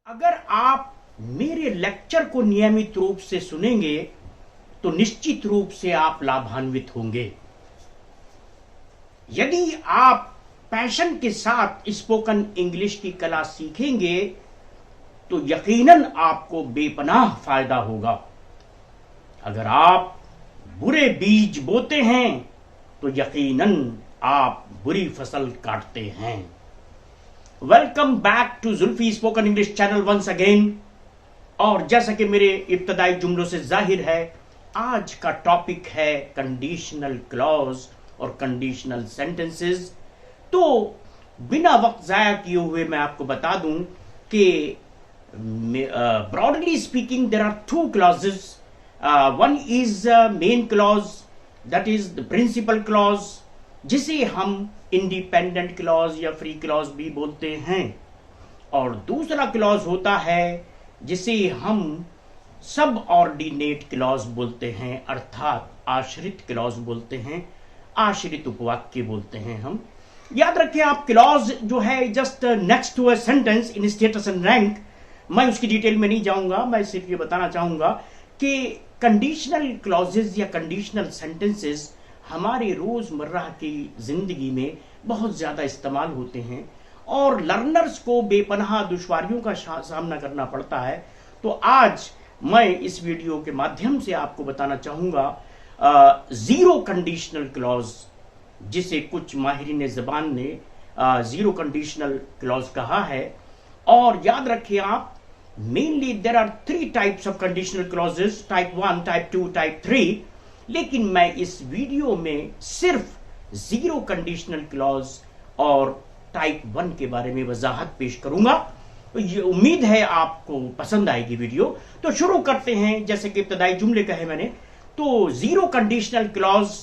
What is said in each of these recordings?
अगर आप मेरे लेक्चर को नियमित रूप से सुनेंगे तो निश्चित रूप से आप लाभान्वित होंगे। यदि आप पैशन के साथ स्पोकन इंग्लिश की कला सीखेंगे तो यकीनन आपको बेपनाह फायदा होगा। अगर आप बुरे बीज बोते हैं तो यकीनन आप बुरी फसल काटते हैं। Welcome back to Zulfi spoken English channel once again. और जैसा कि मेरे इब्तदाई जुमलों से जाहिर है, आज का टॉपिक है कंडीशनल क्लॉज और कंडीशनल सेंटेंसेस। तो बिना वक्त जाया किए हुए मैं आपको बता दूं कि broadly speaking there are two clauses. One is main clause, that is the principal clause, जिसे हम इंडिपेंडेंट क्लॉज या फ्री क्लॉज भी बोलते हैं। और दूसरा क्लॉज होता है जिसे हम सब ऑर्डिनेट क्लॉज बोलते हैं, अर्थात आश्रित क्लॉज बोलते हैं, आश्रित उपवाक्य बोलते हैं हम। याद रखें आप, क्लॉज जो है just next to a sentence in status and rank. मैं उसकी डिटेल में नहीं जाऊंगा, मैं सिर्फ ये बताना चाहूंगा कि कंडीशनल क्लॉजेज या कंडीशनल सेंटेंसेस हमारे रोजमर्रा की जिंदगी में बहुत ज्यादा इस्तेमाल होते हैं और लर्नर्स को बेपनाह दुश्वारियों का सामना करना पड़ता है। तो आज मैं इस वीडियो के माध्यम से आपको बताना चाहूंगा जीरो कंडीशनल क्लॉज, जिसे कुछ माहिरीन ज़बान ने जीरो कंडीशनल क्लॉज कहा है। और याद रखिए आप, mainly there are three types of conditional clauses, type 1, type 2, type 3। लेकिन मैं इस वीडियो में सिर्फ जीरो कंडीशनल क्लॉज और टाइप 1 के बारे में वजाहत पेश करूंगा। तो ये उम्मीद है आपको पसंद आएगी वीडियो। तो शुरू करते हैं। जैसे कि इब्तदाई जुमले कहे मैंने, तो जीरो कंडीशनल क्लॉज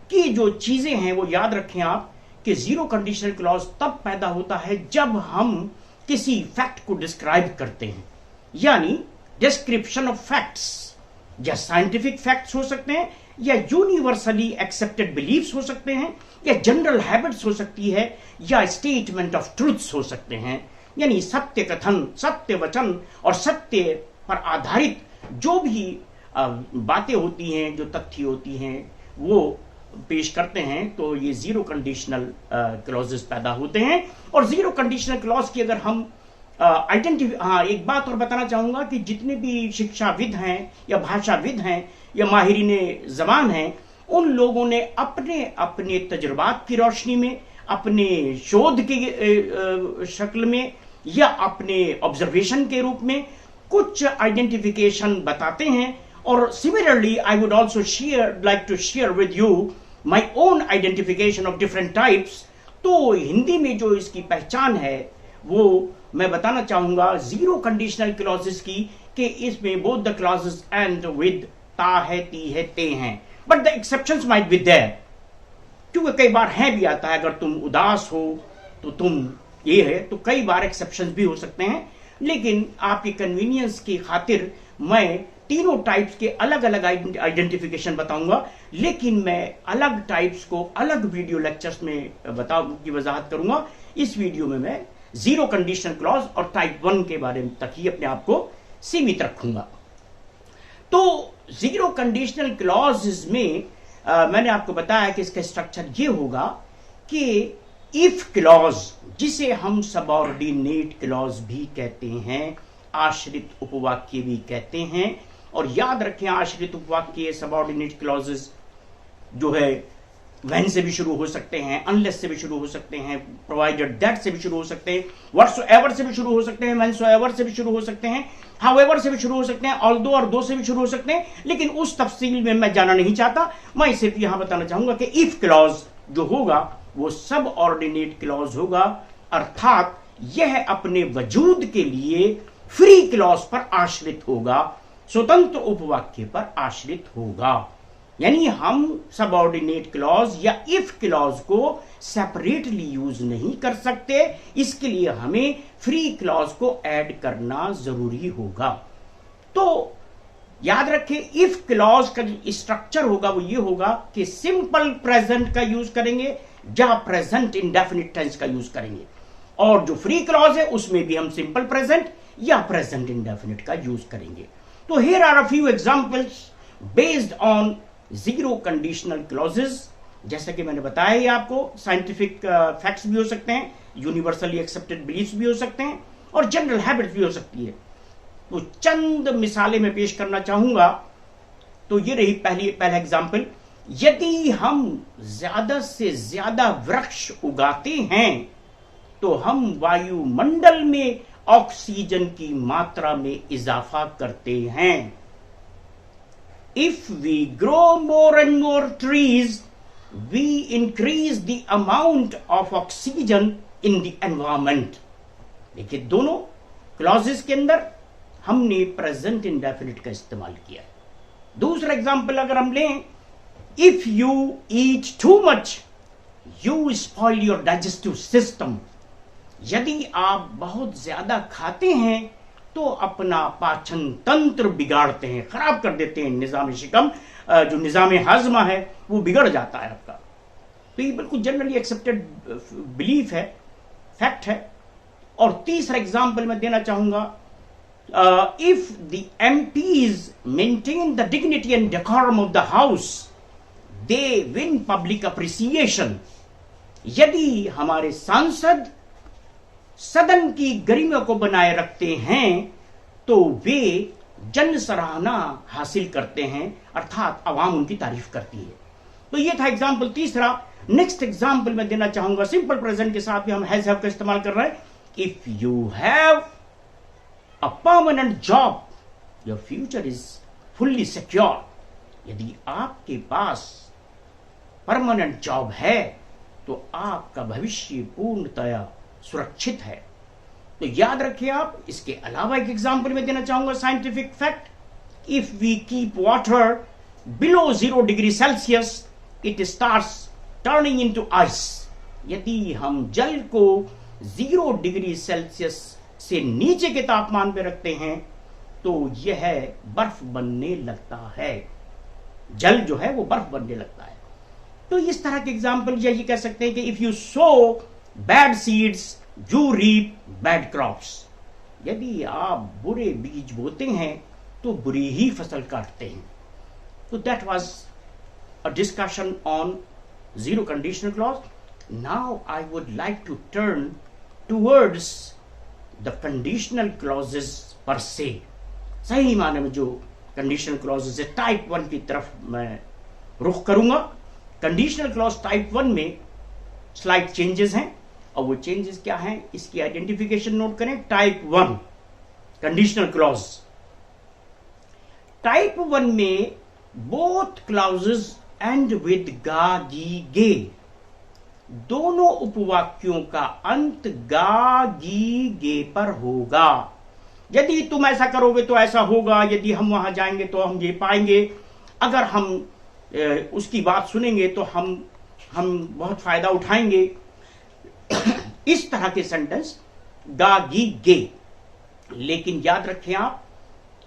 की जो चीजें हैं वो याद रखें आप कि जीरो कंडीशनल क्लॉज तब पैदा होता है जब हम किसी फैक्ट को डिस्क्राइब करते हैं, यानी डिस्क्रिप्शन ऑफ फैक्ट्स। या साइंटिफिक फैक्ट्स हो सकते हैं, या यूनिवर्सली एक्सेप्टेड बिलीफ्स हो सकते हैं, या जनरल हैबिट्स हो सकती है, या स्टेटमेंट ऑफ ट्रूथ्स हो सकते हैं, यानी सत्य कथन, सत्य वचन और सत्य पर आधारित जो भी बातें होती हैं, जो तथ्य होती हैं, वो पेश करते हैं। तो ये जीरो कंडीशनल क्लॉजेस पैदा होते हैं। और जीरो कंडीशनल क्लॉज की अगर हम एक बात और बताना चाहूंगा कि जितने भी शिक्षाविद हैं या भाषाविद हैं या माहिरीन ज़बान हैं, उन लोगों ने अपने अपने तजुर्बात की रोशनी में, अपने शोध के शक्ल में या अपने ऑब्जर्वेशन के रूप में कुछ आइडेंटिफिकेशन बताते हैं। और similarly I would also like to share with you my own identification of different types. तो हिंदी में जो इसकी पहचान है वो मैं बताना चाहूंगा जीरो कंडीशनल क्लॉजेस की, कि इसमें both the clauses end with ता है, ती है, ते हैं, but the exceptions might be there. क्योंकि कई बार है भी आता है, अगर तुम उदास हो तो तुम ये है, तो कई बार एक्सेप्शंस भी हो सकते हैं। लेकिन आपकी कन्वीनियंस की खातिर मैं तीनों टाइप्स के अलग अलग आइडेंटिफिकेशन बताऊंगा, लेकिन मैं अलग टाइप्स को अलग वीडियो लेक्चर्स में की वजाहत करूंगा। इस वीडियो में मैं जीरो कंडीशनल क्लॉज और टाइप 1 के बारे में तक ही अपने आप को सीमित रखूंगा। तो जीरो कंडीशनल क्लॉज में मैंने आपको बताया कि इसका स्ट्रक्चर ये होगा कि इफ क्लॉज, जिसे हम सबऑर्डिनेट क्लॉज भी कहते हैं, आश्रित उपवाक्य भी कहते हैं। और याद रखें, आश्रित उपवाक्य, सबऑर्डिनेट क्लॉजेस जो है व्हेन से भी शुरू हो सकते हैं, अनलेस से भी शुरू हो सकते हैं, प्रोवाइडेड दैट से भी शुरू हो सकते हैं, व्हाटसोएवर से भी शुरू हो सकते हैं, व्हेनसोएवर से भी शुरू हो सकते हैं, हाउएवर से भी शुरू हो सकते हैं, ऑल्दो और दो से भी शुरू हो सकते हैं। लेकिन उस तफसील में मैं जाना नहीं चाहता। मैं सिर्फ यहां बताना चाहूंगा कि इफ क्लॉज जो होगा वो सब ऑर्डिनेट क्लॉज होगा, अर्थात यह अपने वजूद के लिए फ्री क्लॉज पर आश्रित होगा, स्वतंत्र उपवाक्य पर आश्रित होगा। यानी हम सबऑर्डिनेट क्लॉज या इफ क्लॉज को सेपरेटली यूज नहीं कर सकते, इसके लिए हमें फ्री क्लॉज को ऐड करना जरूरी होगा। तो याद रखें, इफ क्लॉज का जो स्ट्रक्चर होगा वो ये होगा कि सिंपल प्रेजेंट का यूज करेंगे या प्रेजेंट इंडेफिनिट टेंस का यूज करेंगे। और जो फ्री क्लॉज है उसमें भी हम सिंपल प्रेजेंट या प्रेजेंट इंडेफिनिट का यूज करेंगे। तो here are a few examples based on zero conditional clauses. जैसा कि मैंने बताया ही आपको, साइंटिफिक फैक्ट्स भी हो सकते हैं, यूनिवर्सली एक्सेप्टेड बिलीफ्स भी हो सकते हैं, और जनरल हैबिट्स भी हो सकती है। तो चंद मिसालें मैं पेश करना चाहूंगा। तो ये रही पहला एग्जाम्पल। यदि हम ज्यादा से ज्यादा वृक्ष उगाते हैं तो हम वायुमंडल में ऑक्सीजन की मात्रा में इजाफा करते हैं। If we grow more and more trees we increase the amount of oxygen in the environment. देखिए, दोनों क्लॉजेस के अंदर हमने प्रेजेंट इंडेफिनिट का इस्तेमाल किया। दूसरा एग्जाम्पल अगर हम लें, if you eat too much you spoil your digestive system. यदि आप बहुत ज्यादा खाते हैं तो अपना पाचन तंत्र बिगाड़ते हैं, खराब कर देते हैं। निजाम शिकम, जो निजाम हाजमा है, वो बिगड़ जाता है आपका। तो ये बिल्कुल जनरली एक्सेप्टेड बिलीफ है, फैक्ट है। और तीसरा एग्जाम्पल मैं देना चाहूंगा, if the MPs maintain the dignity and decorum of the house, they win public appreciation। यदि हमारे सांसद सदन की गरिमा को बनाए रखते हैं तो वे जन सराहना हासिल करते हैं, अर्थात आवाम उनकी तारीफ करती है। तो ये था एग्जाम्पल तीसरा। नेक्स्ट एग्जाम्पल मैं देना चाहूंगा, सिंपल प्रेजेंट के साथ भी हम हैज हैव का इस्तेमाल कर रहे हैं। If you have a permanent job, your future is fully secure। यदि आपके पास परमानेंट जॉब है तो आपका भविष्य पूर्णतया सुरक्षित है। तो याद रखिए आप। इसके अलावा एक एग्जांपल में देना चाहूंगा, scientific fact. If we keep water below 0 degree Celsius it starts turning into ice. यदि हम जल को 0 डिग्री सेल्सियस से नीचे के तापमान पे रखते हैं तो यह बर्फ बनने लगता है। जल जो है वो बर्फ बनने लगता है। तो इस तरह के एग्जाम्पल यही कह सकते हैं कि if you sow bad seeds you reap bad crops. यदि आप बुरे बीज बोते हैं तो बुरी ही फसल काटते हैं। तो that was a discussion on zero conditional clause. Now I would like to turn towards the conditional clauses per se. सही माने में जो कंडीशनल क्लॉजेस है टाइप 1 की तरफ मैं रुख करूंगा। कंडीशनल क्लॉज टाइप 1 में स्लाइड चेंजेस हैं, और वो चेंजेस क्या हैं इसकी आइडेंटिफिकेशन नोट करें। Type 1 conditional clause. टाइप 1 में बोथ क्लॉजेस एंड विद गा गी गे। दोनों उपवाक्यों का अंत गा गी गे पर होगा। यदि तुम ऐसा करोगे तो ऐसा होगा, यदि हम वहां जाएंगे तो हम ये पाएंगे, अगर हम उसकी बात सुनेंगे तो हम बहुत फायदा उठाएंगे। इस तरह के सेंटेंस गा गी गे। लेकिन याद रखें आप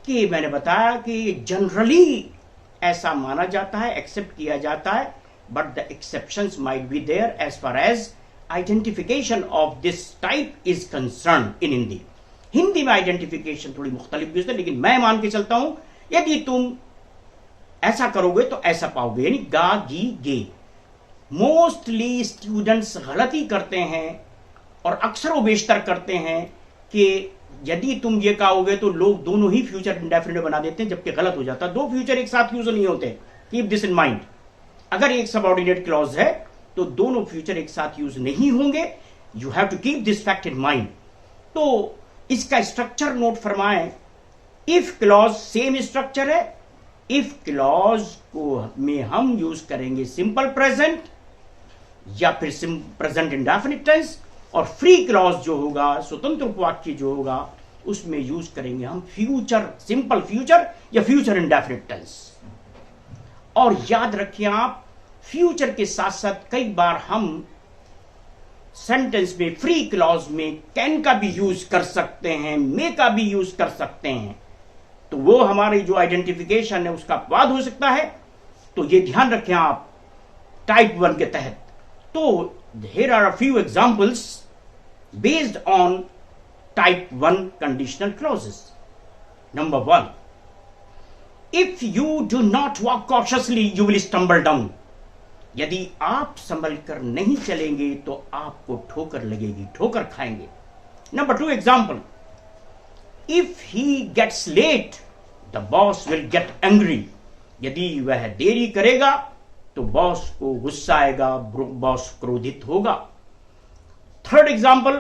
कि मैंने बताया कि जनरली ऐसा माना जाता है, एक्सेप्ट किया जाता है, but the exceptions might be there as far as identification of this type is concerned in Hindi। Hindi में आइडेंटिफिकेशन थोड़ी मुख्तलिफ भी होती है, लेकिन मैं मान के चलता हूं यदि तुम ऐसा करोगे तो ऐसा पाओगे, यानी गा गी गे। मोस्टली स्टूडेंट्स गलती करते हैं और अक्सर वो बेशतर करते हैं कि यदि तुम ये कहोगे तो लोग दोनों ही फ्यूचर इंडेफिनिट बना देते हैं, जबकि गलत हो जाता है। दो फ्यूचर एक साथ यूज नहीं होते। Keep this in mind. अगर एक सबऑर्डिनेट क्लॉज है तो दोनों फ्यूचर एक साथ यूज नहीं होंगे। You have to keep this fact in mind. तो इसका स्ट्रक्चर नोट फरमाएं। इफ क्लॉज सेम स्ट्रक्चर है। इफ क्लॉज को में हम यूज करेंगे सिंपल प्रेजेंट या फिर प्रेजेंट इंडेफिनिट टेंस, और फ्री क्लॉज जो होगा, स्वतंत्र उपवाक्य जो होगा, उसमें यूज करेंगे हम फ्यूचर, सिंपल फ्यूचर या फ्यूचर इंडेफिनिट टेंस। और याद रखिए आप, फ्यूचर के साथ साथ कई बार हम सेंटेंस में फ्री क्लॉज में कैन का भी यूज कर सकते हैं, मे का भी यूज कर सकते हैं। तो वो हमारी जो आइडेंटिफिकेशन है उसका अपवाद हो सकता है। तो ये ध्यान रखें आप टाइप 1 के तहत। तो here are a few examples based on type 1 conditional clauses. Number 1, if you do not walk cautiously you will stumble down. यदि आप संभल कर नहीं चलेंगे तो आपको ठोकर लगेगी, ठोकर खाएंगे. Number 2 example, if he gets late the boss will get angry. यदि वह देरी करेगा तो बॉस को गुस्सा आएगा, बॉस क्रोधित होगा. Third example,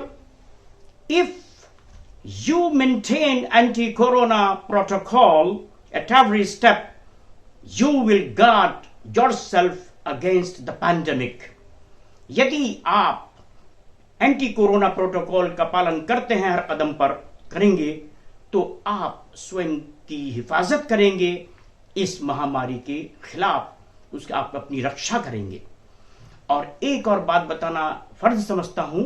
if you maintain anti-corona protocol at every step, you will guard yourself against the pandemic. यदि आप एंटी कोरोना प्रोटोकॉल का पालन करते हैं, हर कदम पर करेंगे, तो आप स्वयं की हिफाजत करेंगे, इस महामारी के खिलाफ उसका आप अपनी रक्षा करेंगे. और एक और बात बताना फर्ज समझता हूं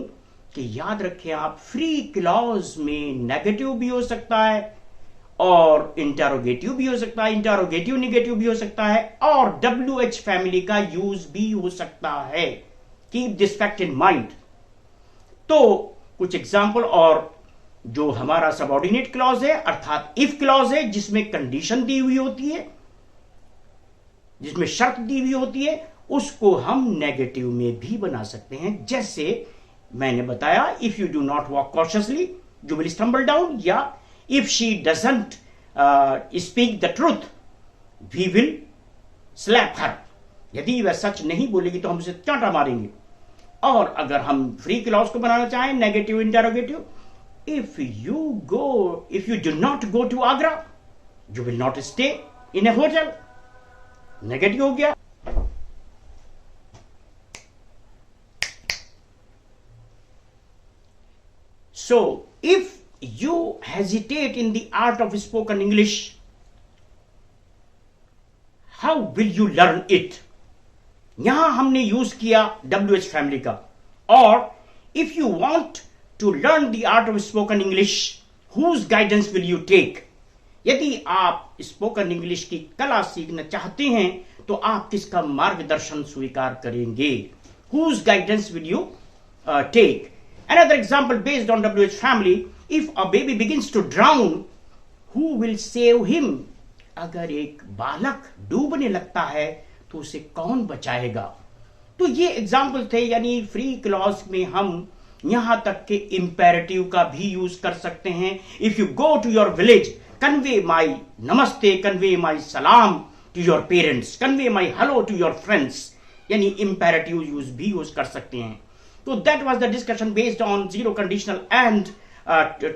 कि याद रखें आप, फ्री क्लॉज में नेगेटिव भी हो सकता है और इंटरोगेटिव भी हो सकता है, इंटरोगेटिव नेगेटिव भी हो सकता है, और WH फैमिली का यूज भी हो सकता है. Keep this fact in mind. तो कुछ एग्जाम्पल, और जो हमारा सबऑर्डिनेट क्लॉज है अर्थात इफ क्लॉज है, जिसमें कंडीशन दी हुई होती है, जिसमें शर्त दी हुई होती है, उसको हम नेगेटिव में भी बना सकते हैं. जैसे मैंने बताया, if you do not walk cautiously you will stumble down, या if she doesn't speak the truth we will slap her. यदि वह सच नहीं बोलेगी तो हम उसे चांटा मारेंगे. और अगर हम फ्री क्लॉज को बनाना चाहें, negative interrogative, if you do not go to Agra you will not stay in a hotel. Negative हो गया. So, if you hesitate in the art of spoken English, how will you learn it? यहां हमने use किया WH family का. और if you want to learn the art of spoken English, whose guidance will you take? यदि आप spoken English की कला सीखना चाहते हैं तो आप किसका मार्गदर्शन स्वीकार करेंगे? Whose guidance will you take? Another example based on WH family, if a baby begins to drown, who will save him? अगर एक बालक डूबने लगता है तो उसे कौन बचाएगा? तो ये एग्जाम्पल थे. यानी फ्री क्लॉज में हम यहां तक के इंपेरेटिव का भी यूज कर सकते हैं. If you go to your village, convey my namaste, convey my salaam to your parents, convey my hello to your friends. यानी इंपेरेटिव यूज भी यूज कर सकते हैं. So that was the discussion based on zero conditional and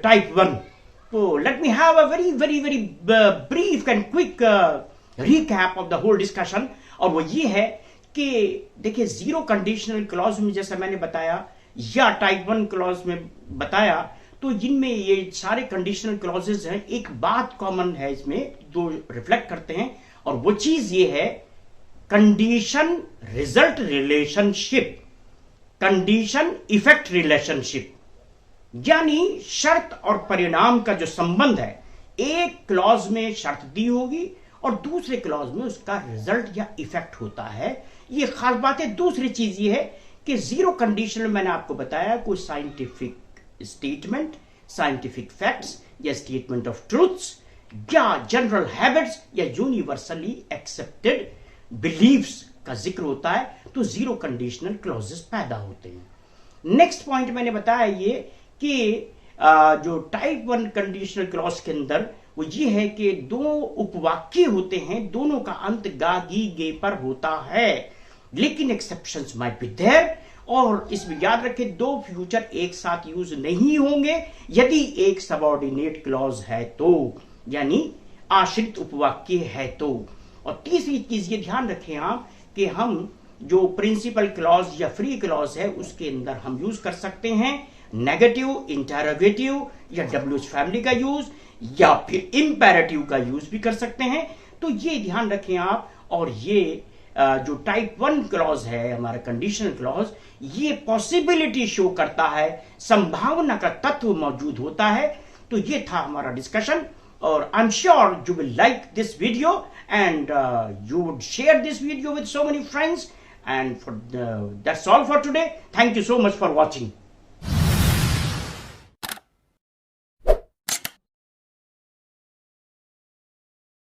type 1. So let me have a very brief and quick recap of the whole discussion. और वो ये है कि देखिए, जीरो कंडीशनल क्लॉज में जैसा मैंने बताया या टाइप 1 क्लॉज में बताया, तो जिनमें ये सारे कंडीशनल क्लॉजेज हैं, एक बात कॉमन है इसमें जो रिफ्लेक्ट करते हैं, और वो चीज ये है condition result relationship, condition effect relationship. यानी शर्त और परिणाम का जो संबंध है, एक क्लॉज में शर्त दी होगी और दूसरे क्लॉज में उसका रिजल्ट या इफेक्ट होता है. ये खास बात है. दूसरी चीज ये है कि जीरो कंडीशनल मैंने आपको बताया कोई साइंटिफिक स्टेटमेंट, साइंटिफिक फैक्ट्स या स्टेटमेंट ऑफ ट्रूथ्स या जनरल हैबिट्स या यूनिवर्सली एक्सेप्टेड बिलीव्स का जिक्र होता है, तो जीरो कंडीशनल क्लॉजेस पैदा होते हैं. नेक्स्ट पॉइंट मैंने बताया ये कि जो टाइप 1 कंडीशनल क्लॉज के अंदर वो ये है कि दो उपवाक्य होते हैं, दोनों का अंत गा गी गे पर होता है, लेकिन एक्सेप्शंस माइट बी देयर. और इसमें याद रखें, दो फ्यूचर एक साथ यूज नहीं होंगे यदि एक सबऑर्डिनेट क्लॉज है तो, यानी आश्रित उपवाक्य है तो. और तीसरी चीज ये ध्यान रखें आप कि हम जो प्रिंसिपल क्लॉज या फ्री क्लॉज है उसके अंदर हम यूज कर सकते हैं नेगेटिव, इंटरोगेटिव या WH फैमिली का यूज, या फिर इंपेरेटिव का यूज भी कर सकते हैं. तो ये ध्यान रखें आप. और ये जो टाइप 1 क्लॉज है हमारा कंडीशनल क्लॉज, ये पॉसिबिलिटी शो करता है, संभावना का तत्व मौजूद होता है. तो ये था हमारा डिस्कशन, और I am sure you will like this video and you would share this video with so many friends. And that's all for today. Thank you so much for watching.